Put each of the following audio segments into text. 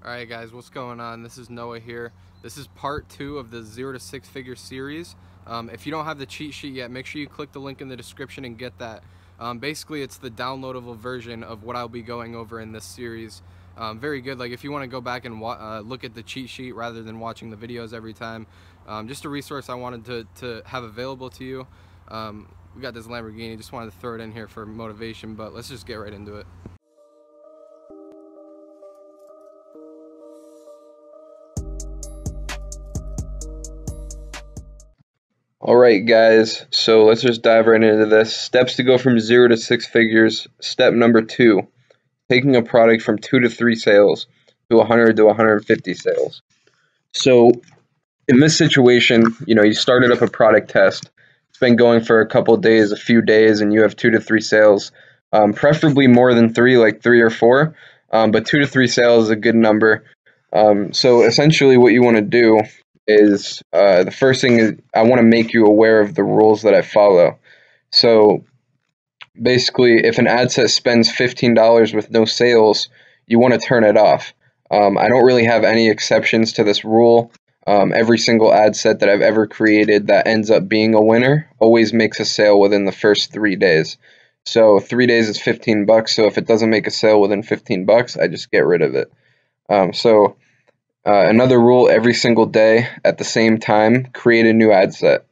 Alright guys, what's going on? This is Noah here. This is part 2 of the 0 to 6 figure series. If you don't have the cheat sheet yet, make sure you click the link in the description and get that. Basically, it's the downloadable version of what I'll be going over in this series. Very good. Like if you want to go back and look at the cheat sheet rather than watching the videos every time. Just a resource I wanted to have available to you. We got this Lamborghini, just wanted to throw it in here for motivation, but let's just get right into it. Alright guys, so let's just dive right into this. Steps to go from 0 to 6 figures. Step number 2, taking a product from 2 to 3 sales to 100 to 150 sales. So in this situation, you started up a product test. It's been going for a couple days, a few days, and you have 2 to 3 sales. Preferably more than 3, like 3 or 4, but 2 to 3 sales is a good number. So essentially what you want to do is the first thing is I want to make you aware of the rules that I follow. So basically, if an ad set spends $15 with no sales, you want to turn it off. I don't really have any exceptions to this rule. Every single ad set that I've ever created that ends up being a winner always makes a sale within the first 3 days. So 3 days is 15 bucks. So if it doesn't make a sale within 15 bucks, I just get rid of it. Another rule: every single day at the same time, create a new ad set.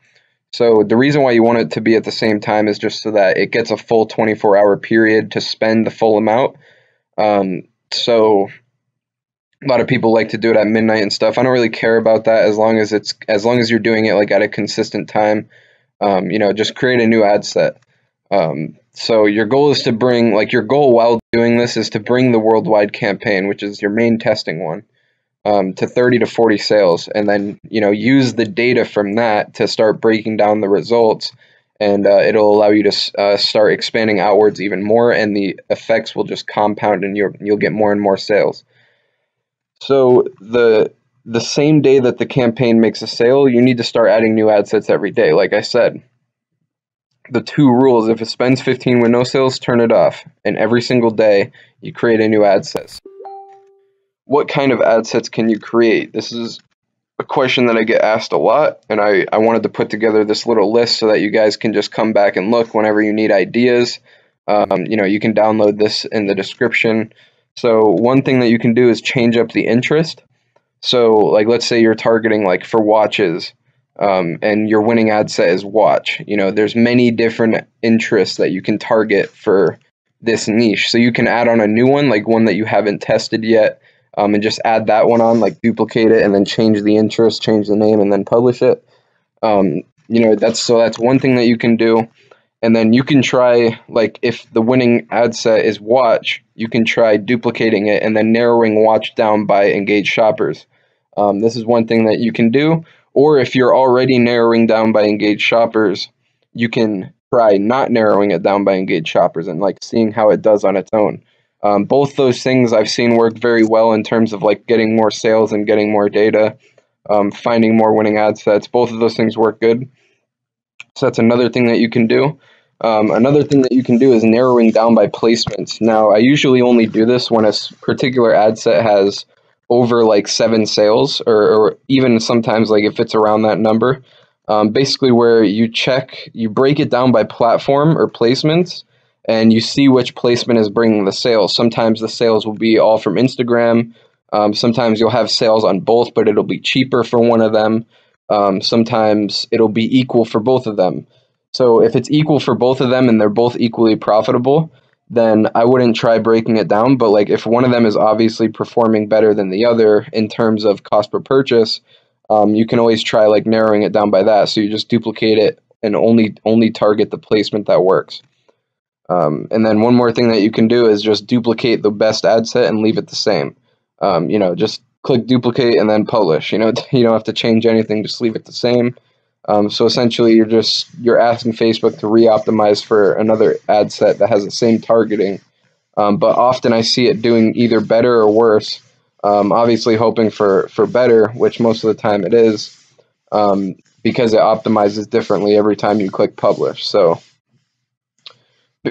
So the reason why you want it to be at the same time is just so that it gets a full 24-hour period to spend the full amount. So a lot of people like to do it at midnight and stuff. I don't really care about that as long as you're doing it like at a consistent time. Just create a new ad set. So your goal is to bring, your goal while doing this is to bring the worldwide campaign, which is your main testing one, to 30 to 40 sales, and then use the data from that to start breaking down the results, and it'll allow you to start expanding outwards even more, and the effects will just compound, and you'll get more and more sales. So the same day that the campaign makes a sale, you need to start adding new ad sets every day. Like I said, the 2 rules: if it spends 15 with no sales, turn it off, and every single day you create a new ad set. What kind of ad sets can you create? This is a question that I get asked a lot, and I wanted to put together this little list so that you guys can just come back and look whenever you need ideas. You can download this in the description. So one thing that you can do is change up the interest. So let's say you're targeting for watches, and your winning ad set is watch. There's many different interests that you can target for this niche. So you can add on a new one, one that you haven't tested yet. And just add that one on, duplicate it, and then change the interest, change the name, and then publish it. That's one thing that you can do. And then you can try, if the winning ad set is watch, you can try duplicating it and then narrowing watch down by engaged shoppers. This is one thing that you can do. Or if you're already narrowing down by engaged shoppers, you can try not narrowing it down by engaged shoppers and seeing how it does on its own. Both those things I've seen work very well in terms of getting more sales and getting more data, finding more winning ad sets. Both of those things work good. So that's another thing that you can do. Another thing that you can do is narrowing down by placements. Now, I usually only do this when a particular ad set has over 7 sales, or even sometimes if it's around that number. Basically where you break it down by platform or placements, and you see which placement is bringing the sales. Sometimes the sales will be all from Instagram. Sometimes you'll have sales on both, but it'll be cheaper for one of them. Sometimes it'll be equal for both of them. So if it's equal for both of them and they're both equally profitable, then I wouldn't try breaking it down. But if one of them is obviously performing better than the other in terms of cost per purchase, you can always try narrowing it down by that. So you just duplicate it and only target the placement that works. And then one more thing that you can do is just duplicate the best ad set and leave it the same. Just click duplicate and then publish. You don't have to change anything, just leave it the same. So essentially you're asking Facebook to re-optimize for another ad set that has the same targeting. But often I see it doing either better or worse. Obviously hoping for better, which most of the time it is, because it optimizes differently every time you click publish. So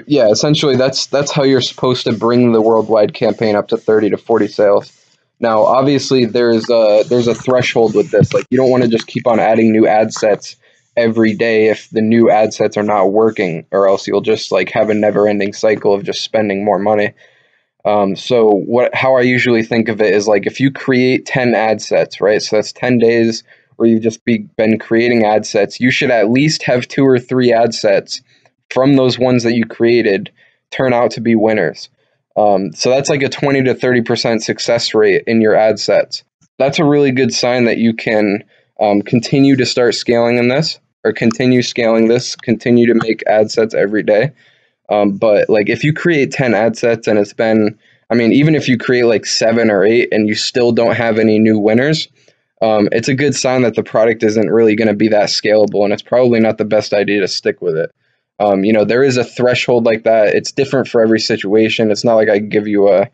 yeah, essentially that's how you're supposed to bring the worldwide campaign up to 30 to 40 sales. Now, obviously, there's a threshold with this. Like, you don't want to just keep on adding new ad sets every day if the new ad sets are not working, or else you'll just like have a never-ending cycle of just spending more money. So how I usually think of it is like if you create 10 ad sets, right? So that's 10 days where you've just been creating ad sets. You should at least have 2 or 3 ad sets from those ones that you created turn out to be winners. So that's like a 20 to 30% success rate in your ad sets. That's a really good sign that you can continue to start scaling in this, or continue scaling this, continue to make ad sets every day. But like if you create 10 ad sets and it's been, I mean, even if you create like 7 or 8 and you still don't have any new winners, it's a good sign that the product isn't really going to be that scalable, and it's probably not the best idea to stick with it. There is a threshold like that. It's different for every situation. It's not like I can give you a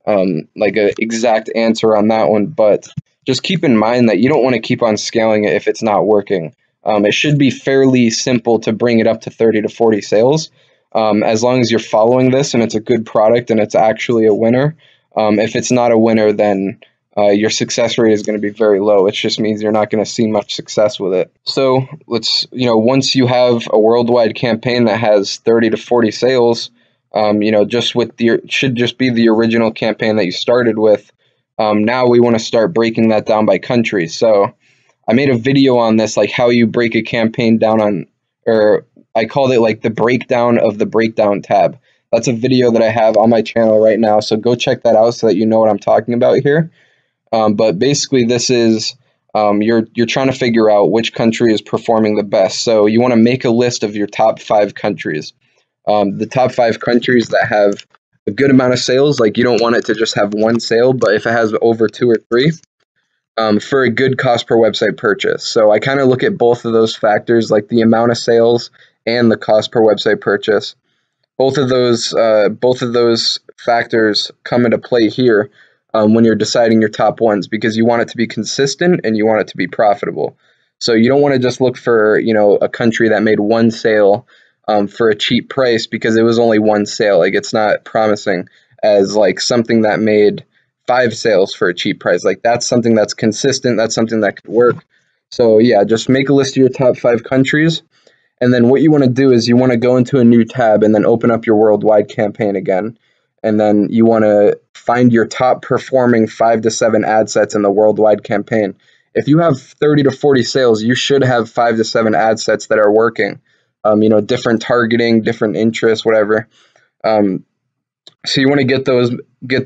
exact answer on that one, but just keep in mind that you don't want to keep on scaling it if it's not working. It should be fairly simple to bring it up to 30 to 40 sales, as long as you're following this and it's a good product and it's actually a winner. If it's not a winner, then your success rate is going to be very low. It just means you're not going to see much success with it. So once you have a worldwide campaign that has 30 to 40 sales, just with should just be the original campaign that you started with. Now we want to start breaking that down by country. So I made a video on this, like how you break a campaign down on, or I called it like the breakdown of the breakdown tab. That's a video that I have on my channel right now. So go check that out so that you know what I'm talking about here. But basically this is, you're trying to figure out which country is performing the best. So you want to make a list of your top 5 countries. The top 5 countries that have a good amount of sales. Like you don't want it to just have one sale, but if it has over 2 or 3, for a good cost per website purchase. So I kind of look at both of those factors, like the amount of sales and the cost per website purchase. Both of those factors come into play here when you're deciding your top ones, because you want it to be consistent and you want it to be profitable. So you don't want to just look for a country that made one sale for a cheap price because it was only one sale. Like it's not promising as like something that made 5 sales for a cheap price. Like that's something that's consistent. That's something that could work. So yeah, just make a list of your top 5 countries. And then what you want to do is you want to go into a new tab and then open up your worldwide campaign again. And then you want to find your top performing 5 to 7 ad sets in the worldwide campaign. If you have 30 to 40 sales, you should have 5 to 7 ad sets that are working. Different targeting, different interests, whatever. So you want to get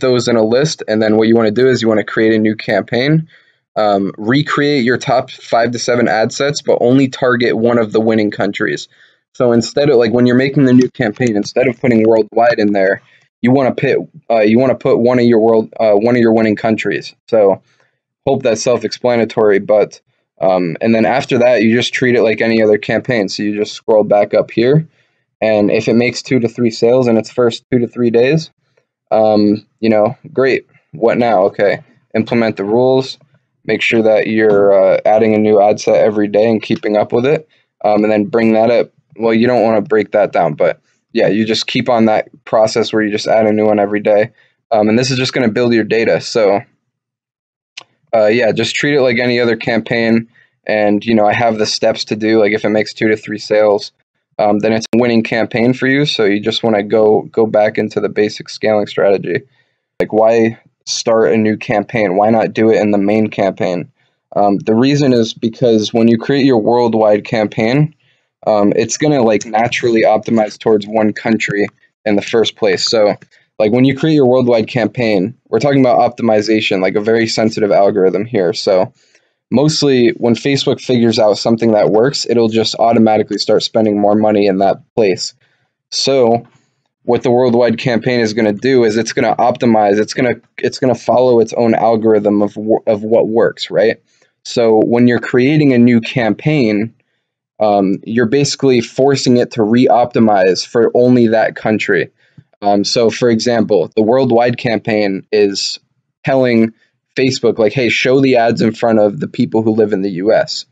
those in a list, and then what you want to do is you want to create a new campaign, recreate your top 5 to 7 ad sets, but only target one of the winning countries. So instead of like when you're making the new campaign, instead of putting worldwide in there, you want to put one of your winning countries. So hope that's self-explanatory, but and then after that, you just treat it like any other campaign. So you just scroll back up here. And if it makes 2 to 3 sales in its first 2 to 3 days, great. What now? Okay. Implement the rules. Make sure that you're adding a new ad set every day and keeping up with it. And then bring that up. Well, you don't want to break that down, but yeah, you just keep on that process where you just add a new one every day. And this is just going to build your data. So just treat it like any other campaign. And, I have the steps to do. Like if it makes 2 to 3 sales, then it's a winning campaign for you. So you just want to go back into the basic scaling strategy. Like why start a new campaign? Why not do it in the main campaign? The reason is because when you create your worldwide campaign, it's going to like naturally optimize towards one country in the first place. So like when you create your worldwide campaign, we're talking about optimization, like a very sensitive algorithm here. So mostly when Facebook figures out something that works, it'll just automatically start spending more money in that place. So what the worldwide campaign is going to do is it's going to optimize, it's going to follow its own algorithm of what works, right? So when you're creating a new campaign, you're basically forcing it to re-optimize for only that country. So for example, the worldwide campaign is telling Facebook like, hey, show the ads in front of the people who live in the US.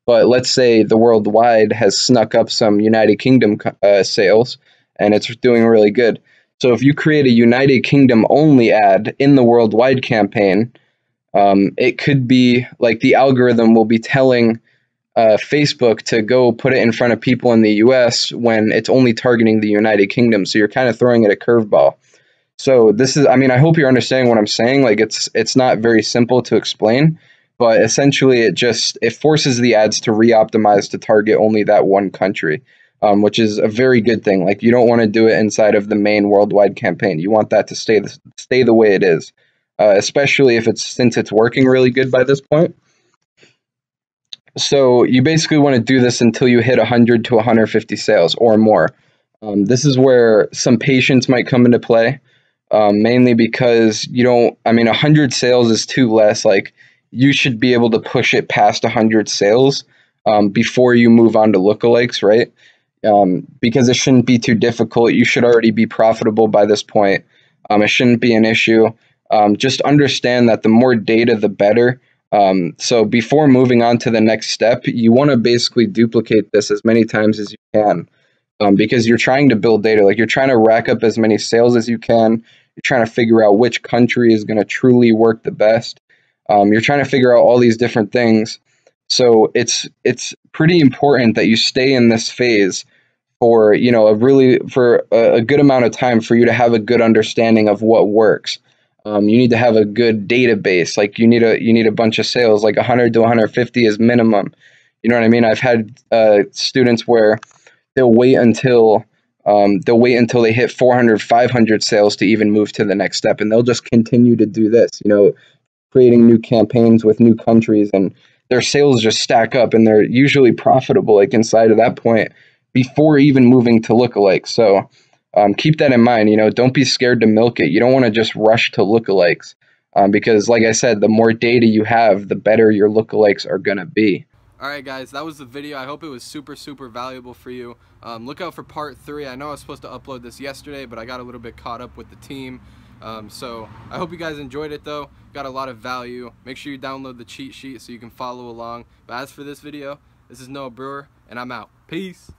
But let's say the worldwide has snuck up some United Kingdom sales and it's doing really good. So if you create a United Kingdom only ad in the worldwide campaign, It could be like the algorithm will be telling Facebook to go put it in front of people in the US when it's only targeting the United Kingdom. So you're kind of throwing it a curveball. So this is, I mean, I hope you're understanding what I'm saying. Like it's not very simple to explain, but essentially it forces the ads to re-optimize to target only that one country, which is a very good thing. Like you don't want to do it inside of the main worldwide campaign. You want that to stay the way it is, especially if since it's working really good by this point. So you basically want to do this until you hit 100 to 150 sales or more. This is where some patience might come into play, mainly because you don't, I mean, 100 sales is too less. Like you should be able to push it past 100 sales before you move on to lookalikes, right? Because it shouldn't be too difficult. You should already be profitable by this point. It shouldn't be an issue. Just understand that the more data, the better. So before moving on to the next step, you want to basically duplicate this as many times as you can, because you're trying to build data. Like you're trying to rack up as many sales as you can. You're trying to figure out which country is going to truly work the best. You're trying to figure out all these different things. So it's pretty important that you stay in this phase for a good amount of time for you to have a good understanding of what works. You need to have a good database. Like you need a bunch of sales, like 100 to 150 is minimum. You know what I mean? I've had students where they'll wait until they hit 400, 500 sales to even move to the next step, and they'll just continue to do this. Creating new campaigns with new countries, and their sales just stack up, and they're usually profitable like inside of that point before even moving to lookalikes. So keep that in mind. Don't be scared to milk it. You don't want to just rush to lookalikes, because like I said, the more data you have, the better your lookalikes are going to be. Alright guys, that was the video. I hope it was super valuable for you. Look out for part 3. I know I was supposed to upload this yesterday, but I got a little bit caught up with the team. So I hope you guys enjoyed it though. Got a lot of value. Make sure you download the cheat sheet so you can follow along. But as for this video, this is Noah Brewer, and I'm out. Peace!